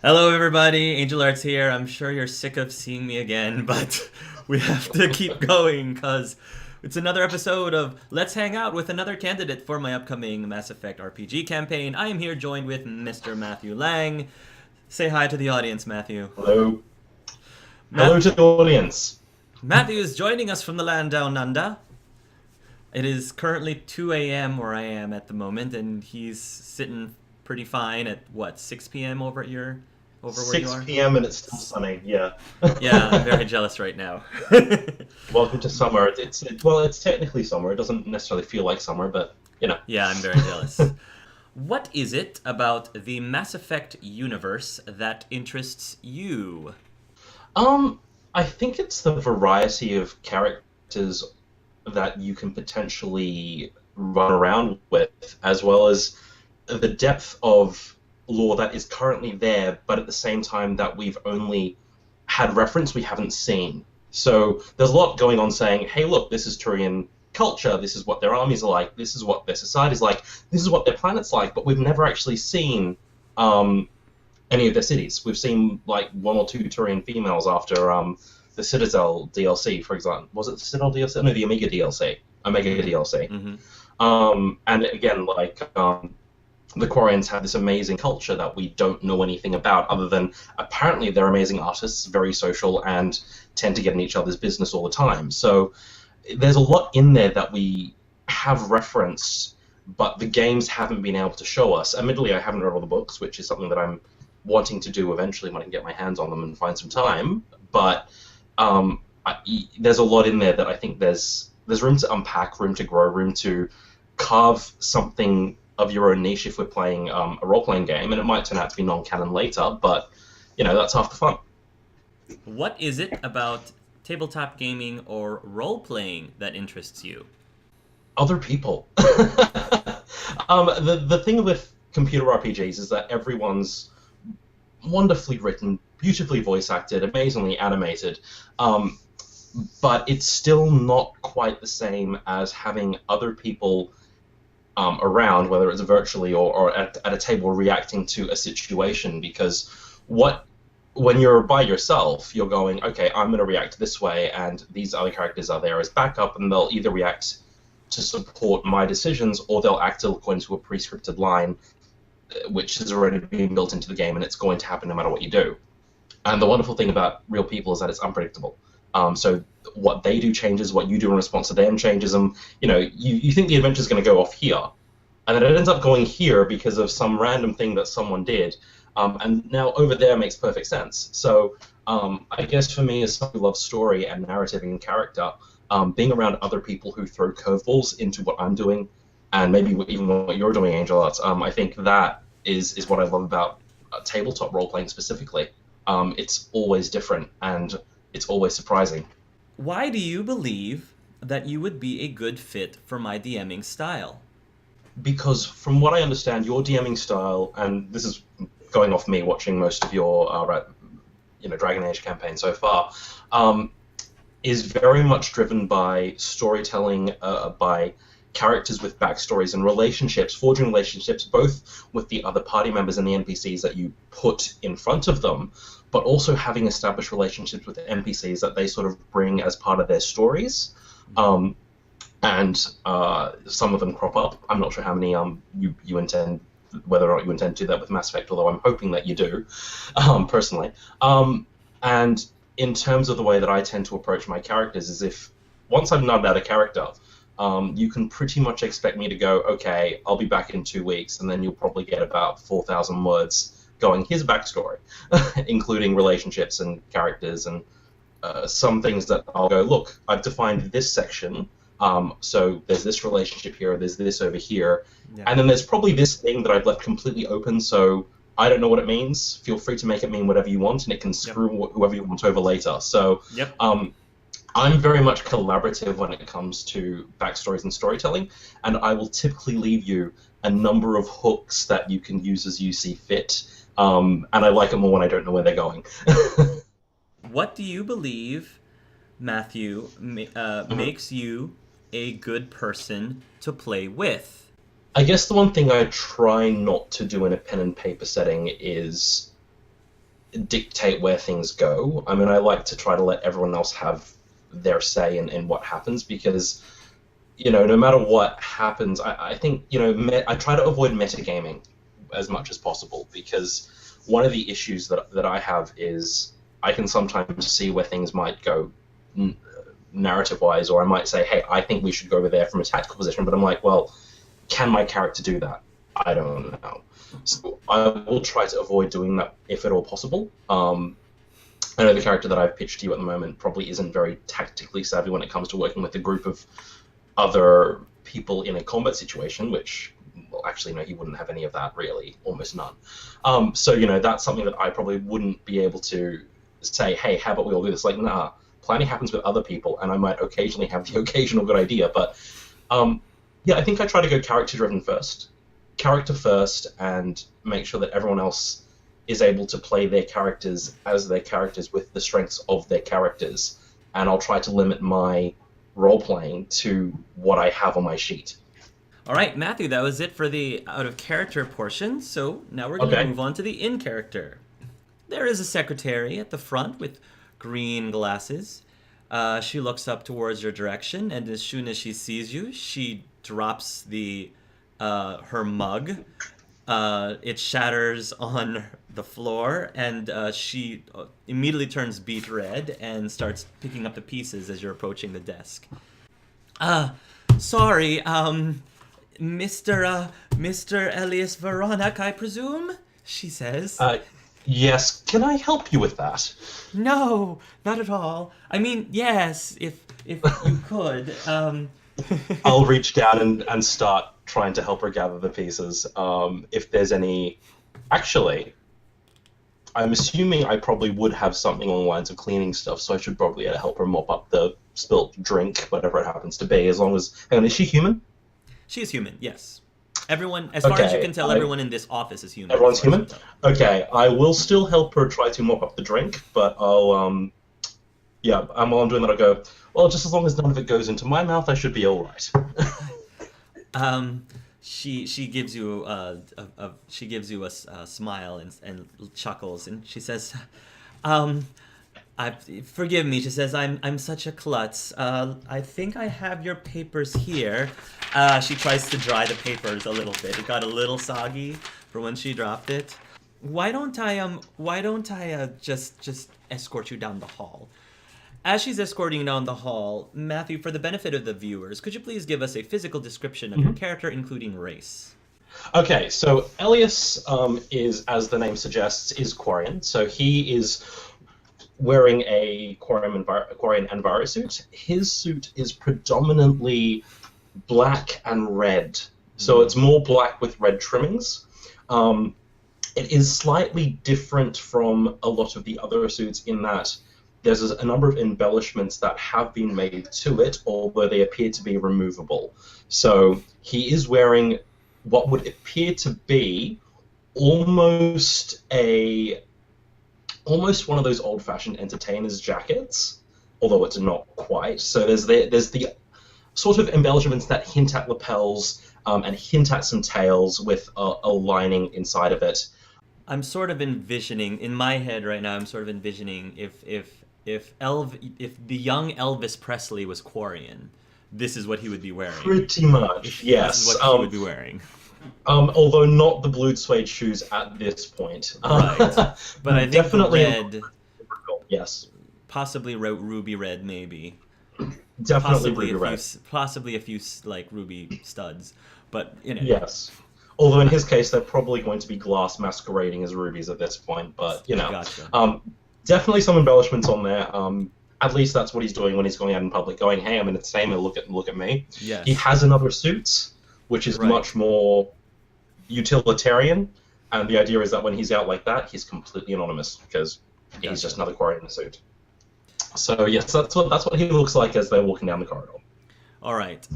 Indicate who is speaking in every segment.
Speaker 1: Hello, everybody. Angel Arts here. I'm sure you're sick of seeing me again, but we have to keep going because it's another episode of Let's Hang Out with another candidate for my upcoming Mass Effect RPG campaign. I am here joined with Mr. Matthew Lang. Say hi to the audience, Matthew.
Speaker 2: Hello. Hello
Speaker 1: Matt-
Speaker 2: to the audience.
Speaker 1: Matthew is joining us from the land down under. It is currently 2 a.m. where I am at the moment, and he's sitting pretty fine at what, 6 p.m. over where you
Speaker 2: 6
Speaker 1: are?
Speaker 2: p.m. and it's still sunny. Yeah.
Speaker 1: Yeah, I'm very jealous right now.
Speaker 2: Welcome to summer. It's technically summer. It doesn't necessarily feel like summer, but
Speaker 1: Yeah, I'm very jealous. What is it about the Mass Effect universe that interests you?
Speaker 2: Um, I think it's the variety of characters that you can potentially run around with, as well as the depth of lore that is currently there, but at the same time that we've only had reference, we haven't seen. So there's a lot going on saying, hey, look, this is Turian culture, this is what their armies are like, this is what their society's like, this is what their planet's like, but we've never actually seen um, any of their cities. We've seen like one or two Turian females after the Citadel DLC, for example. Was it the Citadel DLC? No, the Omega DLC. Omega
Speaker 1: Mm-hmm.
Speaker 2: DLC.
Speaker 1: Mm-hmm.
Speaker 2: And again, the Quarians have this amazing culture that we don't know anything about, other than apparently they're amazing artists, very social, and tend to get in each other's business all the time. So there's a lot in there that we have referenced, but the games haven't been able to show us. Admittedly, I haven't read all the books, which is something that I'm wanting to do eventually when I can get my hands on them and find some time. But there's a lot in there that I think there's room to unpack, room to grow, room to carve something of your own niche if we're playing a role-playing game, and it might turn out to be non-canon later, but that's half the fun.
Speaker 1: What is it about tabletop gaming or role playing that interests you?
Speaker 2: Other people. The thing with computer RPGs is that everyone's wonderfully written, beautifully voice acted, amazingly animated, but it's still not quite the same as having other people around, whether it's virtually or at a table reacting to a situation, because when you're by yourself, you're going, okay, I'm going to react this way, and these other characters are there as backup, and they'll either react to support my decisions, or they'll act according to a pre-scripted line, which has already been built into the game, and it's going to happen no matter what you do. And the wonderful thing about real people is that it's unpredictable. So what they do changes, what you do in response to them changes them. You think the adventure's going to go off here, and then it ends up going here because of some random thing that someone did, and now over there makes perfect sense. So I guess for me, as someone who loves story and narrative and character, being around other people who throw curveballs into what I'm doing, and maybe even what you're doing, Angel Arts, I think that is what I love about tabletop role-playing specifically. It's always different, and it's always surprising.
Speaker 1: Why do you believe that you would be a good fit for my DMing style?
Speaker 2: Because from what I understand, your DMing style, and this is going off me watching most of your Dragon Age campaign so far, is very much driven by storytelling, by characters with backstories and relationships, forging relationships both with the other party members and the NPCs that you put in front of them, but also having established relationships with NPCs that they sort of bring as part of their stories. And some of them crop up. I'm not sure how many you intend, whether or not you intend to do that with Mass Effect, although I'm hoping that you do, personally. And in terms of the way that I tend to approach my characters is if once I've nubbed out a character, you can pretty much expect me to go, okay, I'll be back in 2 weeks, and then you'll probably get about 4,000 words going, here's a backstory, including relationships and characters and some things that I'll go, look, I've defined this section, so there's this relationship here, there's this over here,
Speaker 1: Yeah.
Speaker 2: and then there's probably this thing that I've left completely open, so I don't know what it means. Feel free to make it mean whatever you want, and it can screw whoever you want over later. So
Speaker 1: Yep.
Speaker 2: I'm very much collaborative when it comes to backstories and storytelling, and I will typically leave you a number of hooks that you can use as you see fit, and I like it more when I don't know where they're going.
Speaker 1: What do you believe, Matthew, makes you a good person to play with?
Speaker 2: I guess the one thing I try not to do in a pen and paper setting is dictate where things go. I mean, I like to try to let everyone else have their say in what happens because, no matter what happens, I think, I try to avoid metagaming as much as possible because one of the issues that I have is I can sometimes see where things might go narrative-wise, or I might say, hey, I think we should go over there from a tactical position, but I'm like, well, can my character do that? I don't know. So I will try to avoid doing that if at all possible. I know the character that I've pitched to you at the moment probably isn't very tactically savvy when it comes to working with a group of other people in a combat situation, which, well, actually, no, he wouldn't have any of that, really, almost none. So, that's something that I probably wouldn't be able to say, hey, how about we all do this? Like, nah, planning happens with other people, and I might occasionally have the occasional good idea, but, yeah, I think I try to go character-driven first. Character first, and make sure that everyone else is able to play their characters as their characters with the strengths of their characters, and I'll try to limit my role-playing to what I have on my sheet.
Speaker 1: All right, Matthew, that was it for the out-of-character portion, so now we're going to move on to the in-character. There is a secretary at the front with green glasses. She looks up towards your direction, and as soon as she sees you, she drops her mug. It shatters on the floor, and she immediately turns beet red and starts picking up the pieces as you're approaching the desk. Sorry, Mr. Elias Varana, I presume? She says.
Speaker 2: Yes, can I help you with that?
Speaker 1: No, not at all. I mean, yes, if you could.
Speaker 2: I'll reach down and start trying to help her gather the pieces. If there's any... Actually, I'm assuming I probably would have something along the lines of cleaning stuff, so I should probably help her mop up the spilt drink, whatever it happens to be, as long as... Hang on, is she human?
Speaker 1: She is human, yes. Everyone, as far as you can tell, everyone in this office is human.
Speaker 2: Everyone's human? Okay, I will still help her try to mop up the drink, but I'll, yeah, while I'm doing that, I'll go, well, just as long as none of it goes into my mouth, I should be all right.
Speaker 1: She gives you a smile and chuckles, and she says, forgive me. She says, I'm such a klutz. I think I have your papers here. She tries to dry the papers a little bit. It got a little soggy for when she dropped it. Why don't I just escort you down the hall? As she's escorting you down the hall, Matthew, for the benefit of the viewers, could you please give us a physical description of your character, including race?
Speaker 2: Okay, so Elias is, as the name suggests, is Quarian. So he is wearing a Quarian Enviro suit. His suit is predominantly black and red. So it's more black with red trimmings. It is slightly different from a lot of the other suits in that there's a number of embellishments that have been made to it, although they appear to be removable. So he is wearing what would appear to be almost one of those old-fashioned entertainers' jackets, although it's not quite. So there's the sort of embellishments that hint at lapels and hint at some tails with a lining inside of it.
Speaker 1: I'm sort of envisioning, in my head right now, if the young Elvis Presley was Quarian, this is what he would be wearing.
Speaker 2: Pretty much, yes.
Speaker 1: This is what he would be wearing.
Speaker 2: Although not the blued suede shoes at this point.
Speaker 1: Right. But I think
Speaker 2: definitely
Speaker 1: red...
Speaker 2: Yes.
Speaker 1: Possibly ruby red, maybe.
Speaker 2: Definitely ruby red.
Speaker 1: Possibly a few, like, ruby studs. But,
Speaker 2: Yes. Although in his case, they're probably going to be glass masquerading as rubies at this point. But,
Speaker 1: Gotcha.
Speaker 2: Definitely some embellishments on there. At least that's what he's doing when he's going out in public, going, hey, I'm in the same, look at me.
Speaker 1: Yes.
Speaker 2: He has another suit, which is much more utilitarian, and the idea is that when he's out like that, he's completely anonymous, because he's just another Quarian in a suit. So yes, that's what he looks like as they're walking down the corridor.
Speaker 1: All right.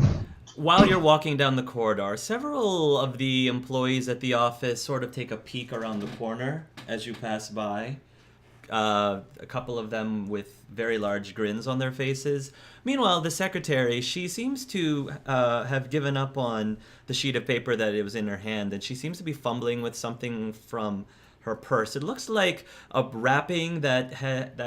Speaker 1: While you're walking down the corridor, several of the employees at the office sort of take a peek around the corner as you pass by. A couple of them with very large grins on their faces. Meanwhile, the secretary, she seems to have given up on the sheet of paper that it was in her hand, and she seems to be fumbling with something from her purse. It looks like a wrapping that had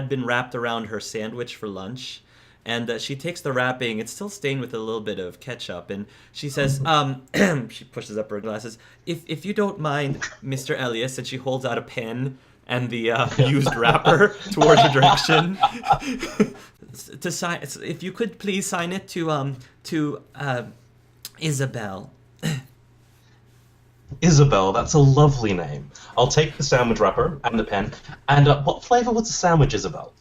Speaker 1: been wrapped around her sandwich for lunch. And she takes the wrapping. It's still stained with a little bit of ketchup. And she says, she pushes up her glasses. If you don't mind, Mr. Elias, and she holds out a pen and the used wrapper towards her direction. To sign, if you could please sign it to Isabel.
Speaker 2: Isabel, that's a lovely name. I'll take the sandwich wrapper and the pen. And what flavor was the sandwich, Isabel?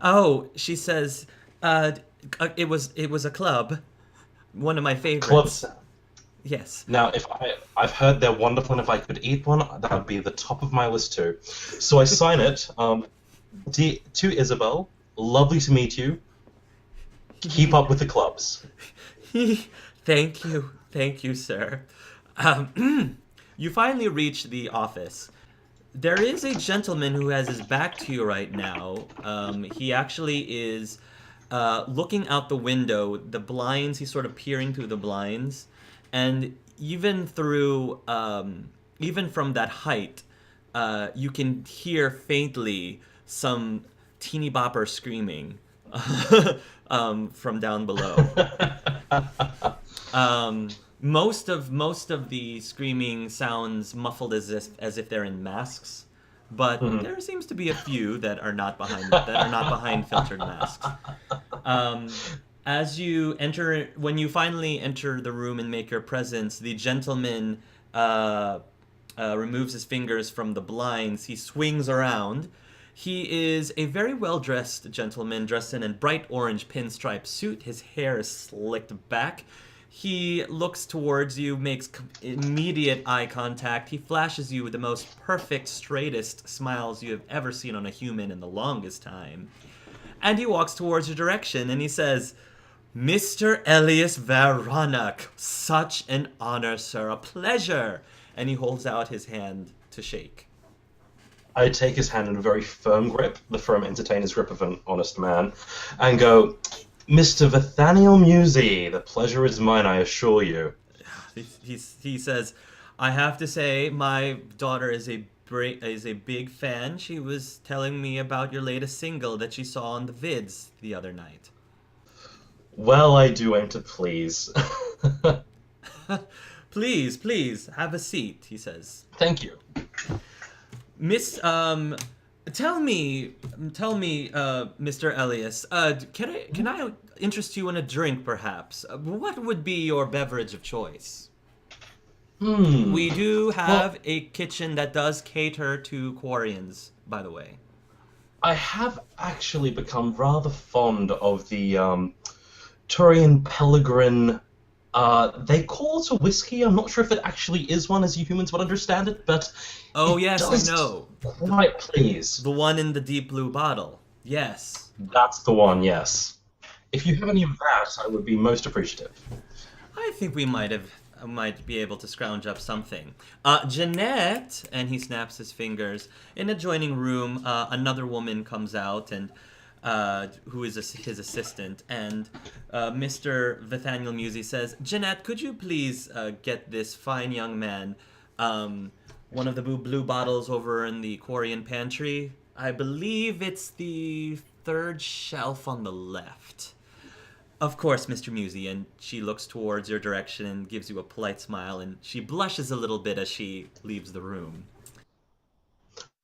Speaker 1: Oh, she says, it was a club, one of my favorites.
Speaker 2: Club sandwich.
Speaker 1: Yes.
Speaker 2: Now, I've heard they're wonderful, and if I could eat one, that would be the top of my list too. So I sign it. To Isabel, lovely to meet you. Keep up with the clubs.
Speaker 1: Thank you, sir. You finally reach the office. There is a gentleman who has his back to you right now. He actually is looking out the window, the blinds. He's sort of peering through the blinds, and even through, even from that height, you can hear faintly some teeny bopper screaming from down below. Most of the screaming sounds muffled as if they're in masks, but there seems to be a few that are not behind filtered masks. When you finally enter the room and make your presence, the gentleman removes his fingers from the blinds. He swings around. He is a very well-dressed gentleman, dressed in a bright orange pinstripe suit. His hair is slicked back. He looks towards you, makes immediate eye contact. He flashes you with the most perfect, straightest smiles you have ever seen on a human in the longest time. And he walks towards your direction, and he says, Mr. Elias Varana, such an honor, sir, a pleasure. And he holds out his hand to shake.
Speaker 2: I take his hand in a very firm grip, the firm entertainer's grip of an honest man, and go, Mr. Nathaniel Musi, the pleasure is mine, I assure you.
Speaker 1: He says, I have to say, my daughter is a big fan. She was telling me about your latest single that she saw on the vids the other night.
Speaker 2: Well, I do aim to please.
Speaker 1: Please, have a seat, he says.
Speaker 2: Thank you.
Speaker 1: Miss, tell me, Mr. Elias, can I interest you in a drink, perhaps? What would be your beverage of choice? We do have a kitchen that does cater to Quarians, by the way.
Speaker 2: I have actually become rather fond of the Turian Pellegrin. They call it a whiskey. I'm not sure if it actually is one, as you humans would understand it, but
Speaker 1: yes, I know.
Speaker 2: Quite please.
Speaker 1: The one in the deep blue bottle. Yes.
Speaker 2: That's the one. Yes. If you have any of that, I would be most appreciative.
Speaker 1: I think we might be able to scrounge up something. Jeanette, and he snaps his fingers. In an adjoining room, another woman comes out, and who is his assistant, and Mr. Nathaniel Musi says, Jeanette, could you please get this fine young man one of the blue bottles over in the Quarian pantry? I believe it's the third shelf on the left. Of course, Mr. Musi, and she looks towards your direction and gives you a polite smile, and she blushes a little bit as she leaves the room.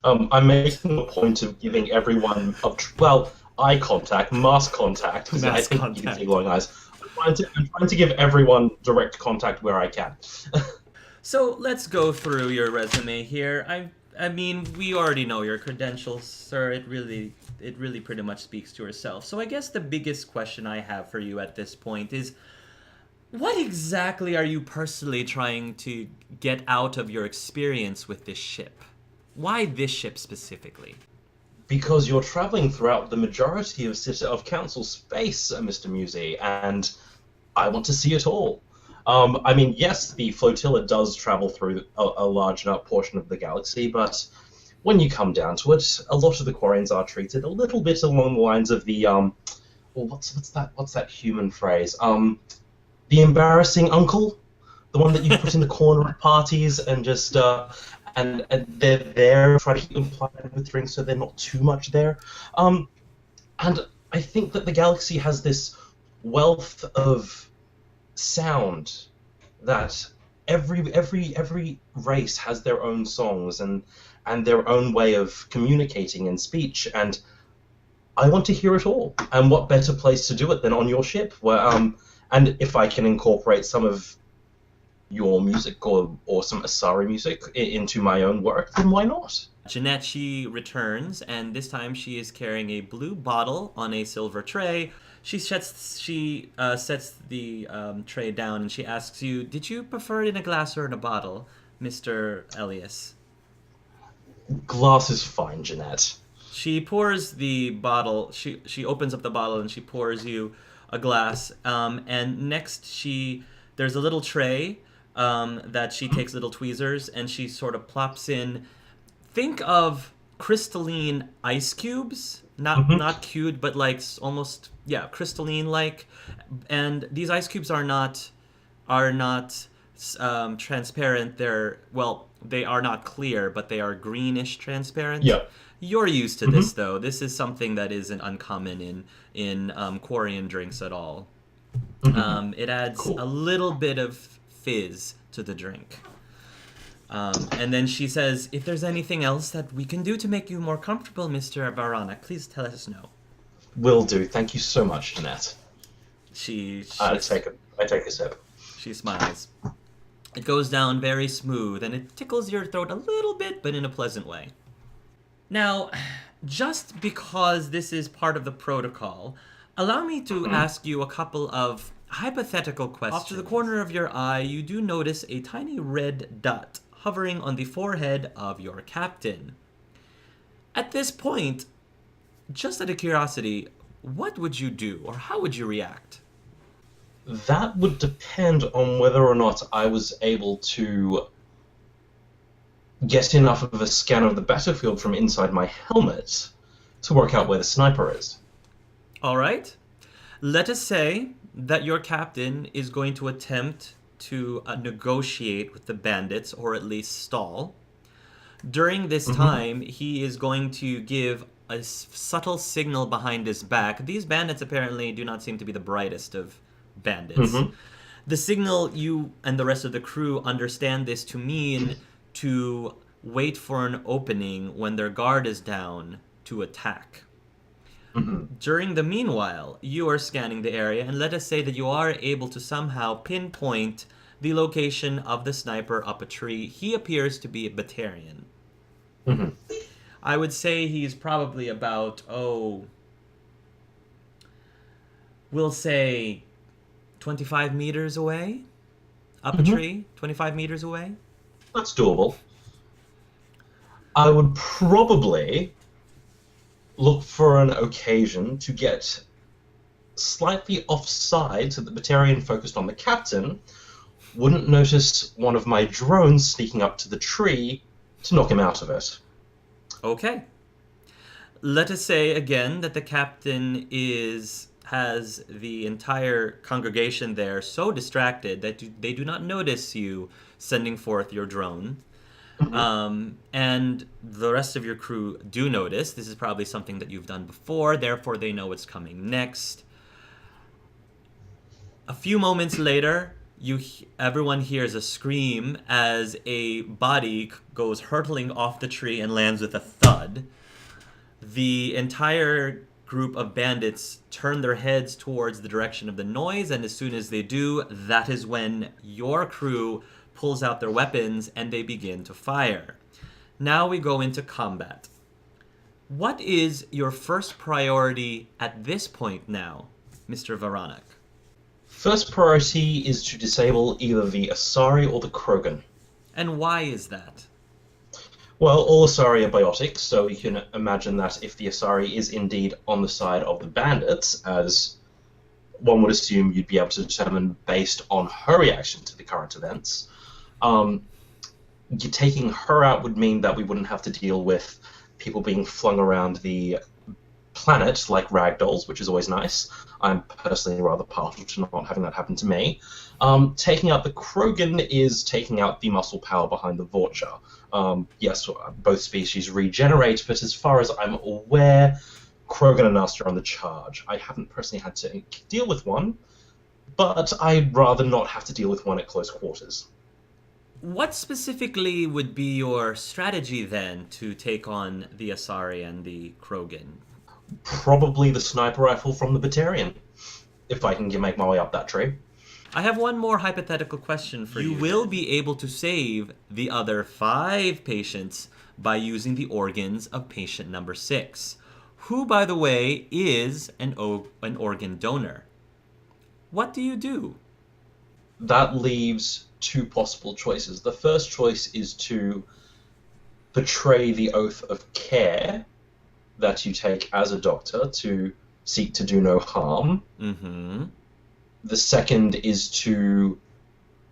Speaker 2: I'm making a point of giving everyone eye contact, mask contact.
Speaker 1: Mask contact.
Speaker 2: You can see glowing eyes. I'm trying to give everyone direct contact where I can.
Speaker 1: So let's go through your resume here. I mean, we already know your credentials, sir. It really pretty much speaks to yourself. So I guess the biggest question I have for you at this point is, what exactly are you personally trying to get out of your experience with this ship? Why this ship specifically?
Speaker 2: Because you're traveling throughout the majority of Council space, Mr. Musi, and I want to see it all. I mean, yes, the flotilla does travel through a large enough portion of the galaxy, but when you come down to it, a lot of the Quarians are treated a little bit along the lines of the what's that human phrase? The embarrassing uncle. the one that you put in the corner at parties and just and they're there trying to keep them plied with drinks so they're not too much there. And I think that the galaxy has this wealth of sound that every race has their own songs and their own way of communicating in speech, and I want to hear it all. And what better place to do it than on your ship? Where and if I can incorporate some of your music or some Asari music into my own work, then why not?
Speaker 1: Jeanette, she returns, and this time she is carrying a blue bottle on a silver tray. She sets the tray down, and she asks you, "Did you prefer it in a glass or in a bottle, Mr. Elias?"
Speaker 2: Glass is fine, Jeanette.
Speaker 1: She pours the bottle. She opens up the bottle and she pours you a glass. And next there's a little tray that she takes little tweezers and she sort of plops in. Think of crystalline ice cubes, not cubed, but like almost crystalline like. And these ice cubes are not transparent. They are not clear, but they are greenish transparent.
Speaker 2: Yeah.
Speaker 1: You're used to this, though. This is something that isn't uncommon in Quarian drinks at all. It adds a little bit of fizz to the drink. And then she says, "If there's anything else that we can do to make you more comfortable, Mr. Varana, please tell us no."
Speaker 2: Will do. Thank you so much, Jeanette. I take a sip.
Speaker 1: She smiles. It goes down very smooth, and it tickles your throat a little bit, but in a pleasant way. Now, just because this is part of the protocol, allow me to ask you a couple of hypothetical questions. Off to the corner of your eye, you do notice a tiny red dot hovering on the forehead of your captain. At this point, just out of curiosity, what would you do, or how would you react?
Speaker 2: That would depend on whether or not I was able to get enough of a scan of the battlefield from inside my helmet to work out where the sniper is.
Speaker 1: All right. Let us say that your captain is going to attempt to negotiate with the bandits, or at least stall. During this time, he is going to give a subtle signal behind his back. These bandits apparently do not seem to be the brightest of bandits. The signal, you and the rest of the crew understand this to mean to wait for an opening when their guard is down to attack. During the meanwhile, you are scanning the area, and let us say that you are able to somehow pinpoint the location of the sniper up a tree. He appears to be a Batarian. I would say he's probably about, we'll say 25 meters away? Up a tree? 25 meters away?
Speaker 2: That's doable. I would probably look for an occasion to get slightly offside so that the Batarian focused on the captain wouldn't notice one of my drones sneaking up to the tree to knock him out of it.
Speaker 1: Okay. Let us say again that the captain has the entire congregation there so distracted that they do not notice you sending forth your drone. And the rest of your crew do notice. This is probably something that you've done before, therefore they know what's coming next. A few moments later, everyone hears a scream as a body goes hurtling off the tree and lands with a thud. The entire group of bandits turn their heads towards the direction of the noise, and as soon as they do, that is when your crew pulls out their weapons and they begin to fire. Now we go into combat. What is your first priority at this point now, Mr. Varana?
Speaker 2: First priority is to disable either the Asari or the Krogan.
Speaker 1: And why is that?
Speaker 2: Well, all Asari are biotic, so you can imagine that if the Asari is indeed on the side of the bandits, as one would assume you'd be able to determine based on her reaction to the current events, taking her out would mean that we wouldn't have to deal with people being flung around the planet like ragdolls, which is always nice. I'm personally rather partial to not having that happen to me. Taking out the Krogan is taking out the muscle power behind the Vorcha. Yes, both species regenerate, but as far as I'm aware, Krogan and Nasta are on the charge. I haven't personally had to deal with one, but I'd rather not have to deal with one at close quarters.
Speaker 1: What specifically would be your strategy then to take on the Asari and the Krogan?
Speaker 2: Probably the sniper rifle from the Batarian, if I can make my way up that tree.
Speaker 1: I have one more hypothetical question for you. You will be able to save the other 5 patients by using the organs of patient number 6, who, by the way, is an organ donor. What do you do?
Speaker 2: That leaves 2 possible choices. The first choice is to betray the oath of care that you take as a doctor to seek to do no harm.
Speaker 1: Mm-hmm.
Speaker 2: The second is to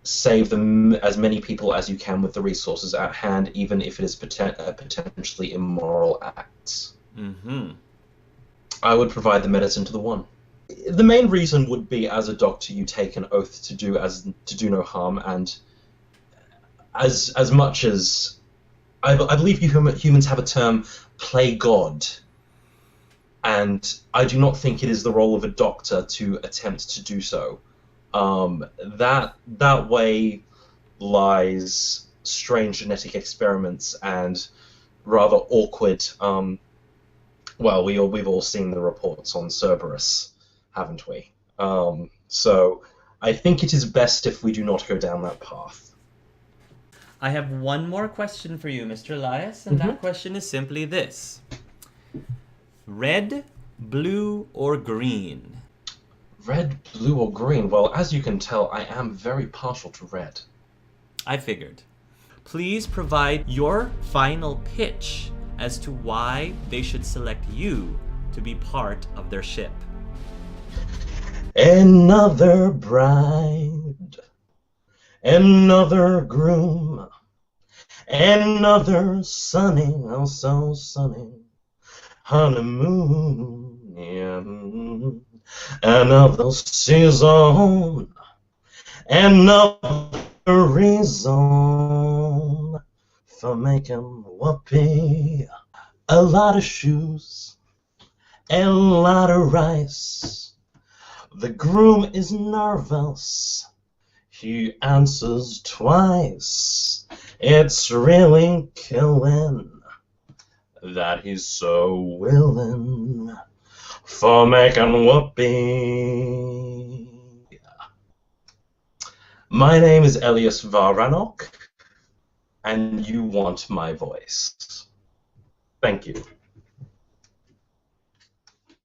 Speaker 2: save as many people as you can with the resources at hand, even if it is a potentially immoral act.
Speaker 1: Mm-hmm.
Speaker 2: I would provide the medicine to the one. The main reason would be, as a doctor, you take an oath to do no harm, and as much as I believe humans have a term, play God, and I do not think it is the role of a doctor to attempt to do so. That way lies strange genetic experiments and rather awkward. Well, we've all seen the reports on Cerberus, haven't we? So I think it is best if we do not go down that path.
Speaker 1: I have one more question for you, Mr. Elias, and that question is simply this. Red, blue, or green?
Speaker 2: Red, blue, or green? Well, as you can tell, I am very partial to red.
Speaker 1: I figured. Please provide your final pitch as to why they should select you to be part of their ship.
Speaker 2: Another bride, another groom, another sunny, oh so sunny, honeymoon, yeah. Another season, another reason for making whoopee. A lot of shoes, a lot of rice. The groom is nervous. He answers twice. It's really killing that he's so willing for making whoopee. My name is Elias Varanoc, and you want my voice. Thank you.